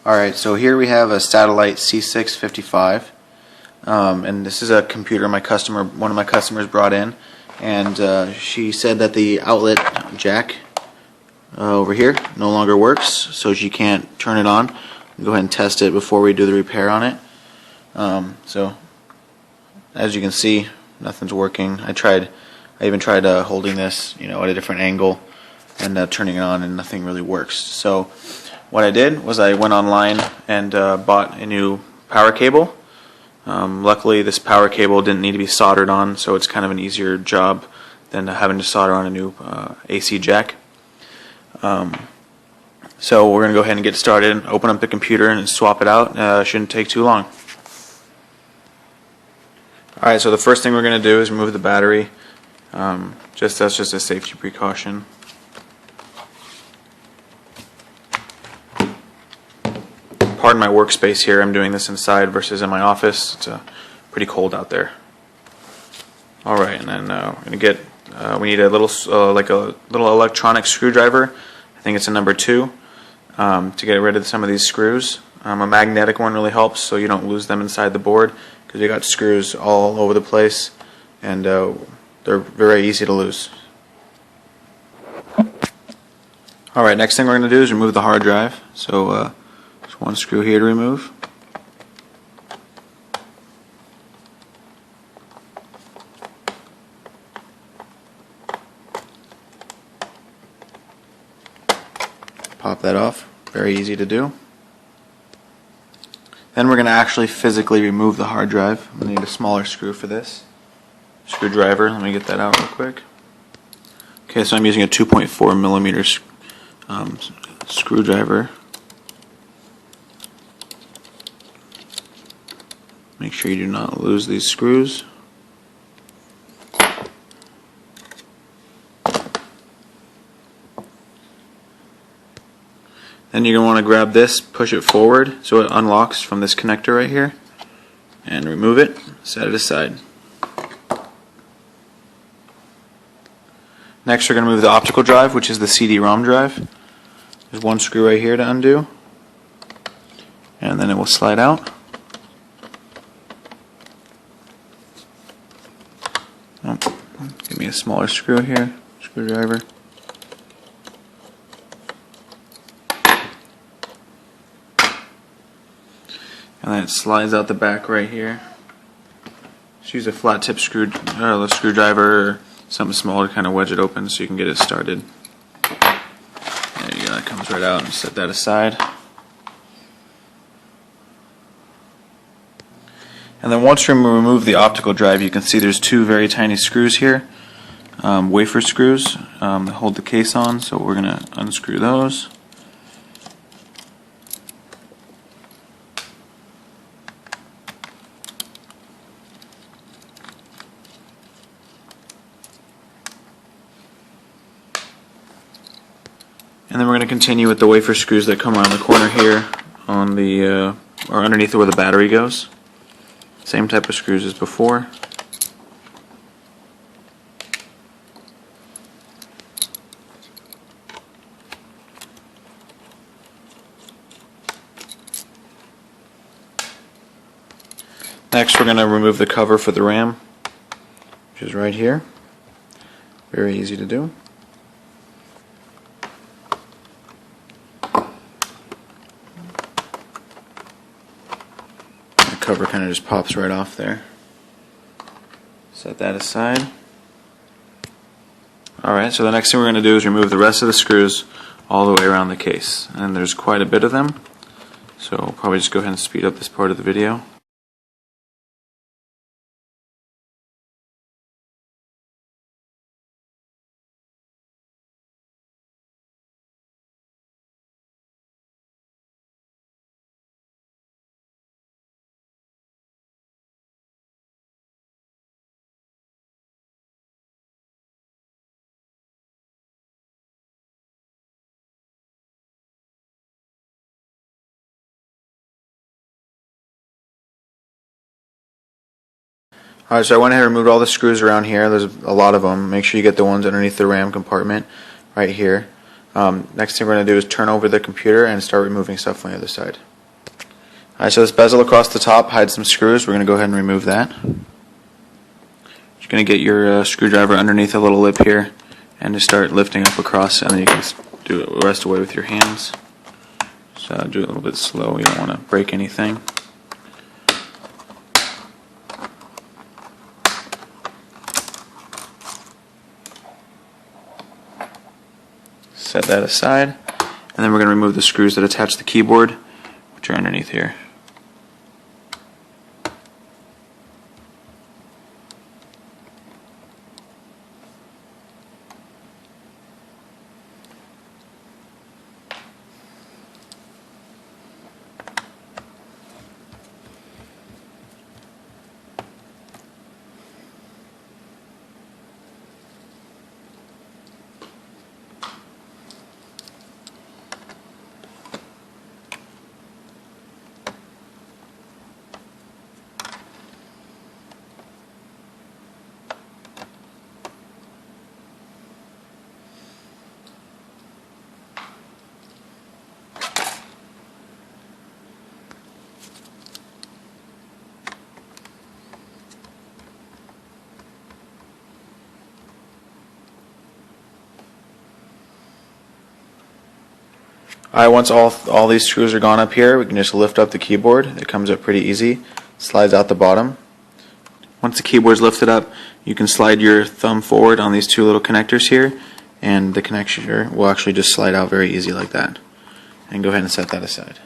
Alright, so here we have a satellite C655, and this is a computer one of my customers brought in, and she said that the outlet jack over here no longer works, so she can't turn it on. Go ahead and test it before we do the repair on it. So as you can see, nothing's working. I even tried holding this, at a different angle and turning it on, and nothing really works. So what I did was I went online and bought a new power cable. Luckily, this power cable didn't need to be soldered on, so it's kind of an easier job than having to solder on a new AC jack. So we're going to go ahead and get started, open up the computer and swap it out. Shouldn't take too long. Alright, so the first thing we're going to do is remove the battery. That's just a safety precaution. Pardon my workspace here. I'm doing this inside versus in my office. It's pretty cold out there. Alright, and then we're going to get we need a little electronic screwdriver. I think it's a number 2 to get rid of some of these screws. A magnetic one really helps so you don't lose them inside the board, because you got screws all over the place and they're very easy to lose. Alright, next thing we're going to do is remove the hard drive. So there's one screw here to remove. Pop that off. Very easy to do. Then we're going to actually physically remove the hard drive. I'm going to need a smaller screw for this. Screwdriver. Let me get that out real quick. Okay, so I'm using a 2.4 millimeter screwdriver. Make sure you do not lose these screws. Then you're going to want to grab this, push it forward so it unlocks from this connector right here, and remove it, set it aside. Next we're going to move the optical drive, which is the CD-ROM drive. There's one screw right here to undo, and then it will slide out. Oh, give me a smaller screw here, screwdriver. And then it slides out the back right here. Just use a flat tip screwdriver or something small to kind of wedge it open so you can get it started. There you go, that comes right out, and set that aside. And then once you remove the optical drive, you can see there's two very tiny screws here, wafer screws that hold the case on, so we're going to unscrew those. And then we're going to continue with the wafer screws that come around the corner here on the or underneath where the battery goes. Same type of screws as before. Next we're going to remove the cover for the RAM, which is right here. Very easy to do. Cover kind of just pops right off there. Set that aside. Alright, so the next thing we're going to do is remove the rest of the screws all the way around the case. And there's quite a bit of them, so we'll probably just go ahead and speed up this part of the video. Alright, so I went ahead and removed all the screws around here. There's a lot of them. Make sure you get the ones underneath the RAM compartment right here. Next thing we're going to do is turn over the computer and start removing stuff on the other side. Alright, so this bezel across the top hides some screws. We're going to go ahead and remove that. You're going to get your screwdriver underneath a little lip here and just start lifting up across, and then you can just do it the rest away with your hands. So do it a little bit slow, you don't want to break anything. Set that aside, and then we're going to remove the screws that attach the keyboard, which are underneath here. Alright, once all these screws are gone up here, we can just lift up the keyboard. It comes up pretty easy. Slides out the bottom. Once the keyboard's lifted up, you can slide your thumb forward on these two little connectors here, and the connector will actually just slide out very easy like that. And go ahead and set that aside.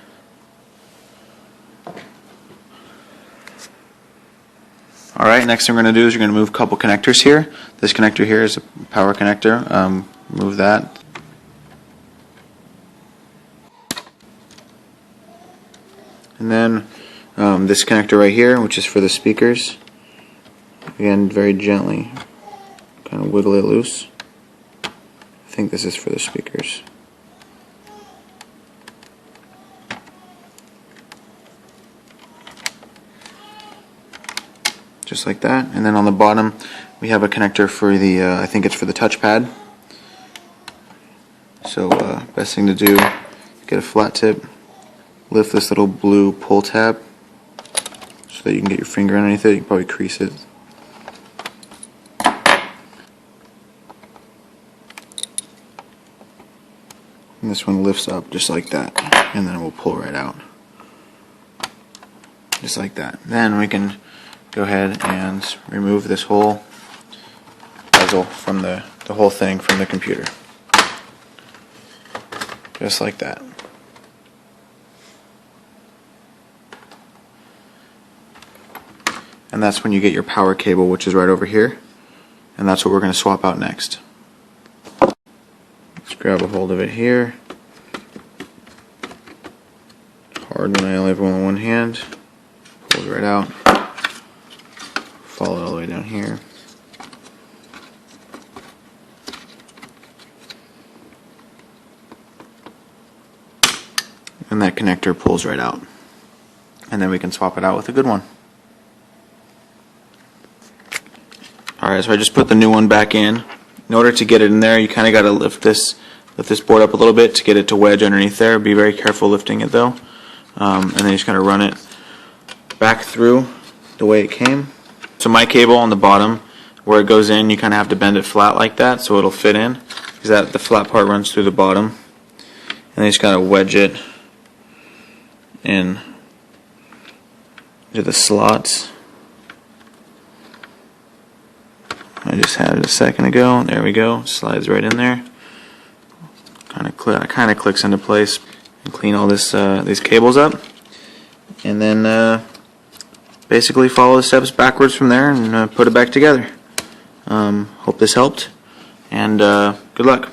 Alright, next thing we're going to do is you're going to move a couple connectors here. This connector here is a power connector. Move that. And then this connector right here, which is for the speakers. Again, very gently kind of wiggle it loose. I think this is for the speakers. Just like that. And then on the bottom we have a connector for the, I think it's for the touchpad. So best thing to do, get a flat tip. Lift this little blue pull tab so that you can get your finger underneath it. You can probably crease it. And this one lifts up just like that, and then it will pull right out. Just like that. Then we can go ahead and remove this whole bezel from the whole thing from the computer. Just like that. And that's when you get your power cable, which is right over here, and that's what we're going to swap out next. Let's grab a hold of it here. Hard when I only have one hand. Pull it right out. Follow it all the way down here. And that connector pulls right out. And then we can swap it out with a good one. Alright, so I just put the new one back in. In order to get it in there, you kind of got to lift this board up a little bit to get it to wedge underneath there. Be very careful lifting it though. And then you just kind of run it back through the way it came. So my cable on the bottom, where it goes in, you kind of have to bend it flat like that so it'll fit in. Because the flat part runs through the bottom. And then you just kind of wedge it in to the slots. I just had it a second ago. There we go. Slides right in there. Kind of clicks into place. And clean all these cables up, and then basically follow the steps backwards from there and put it back together. Hope this helped, and good luck.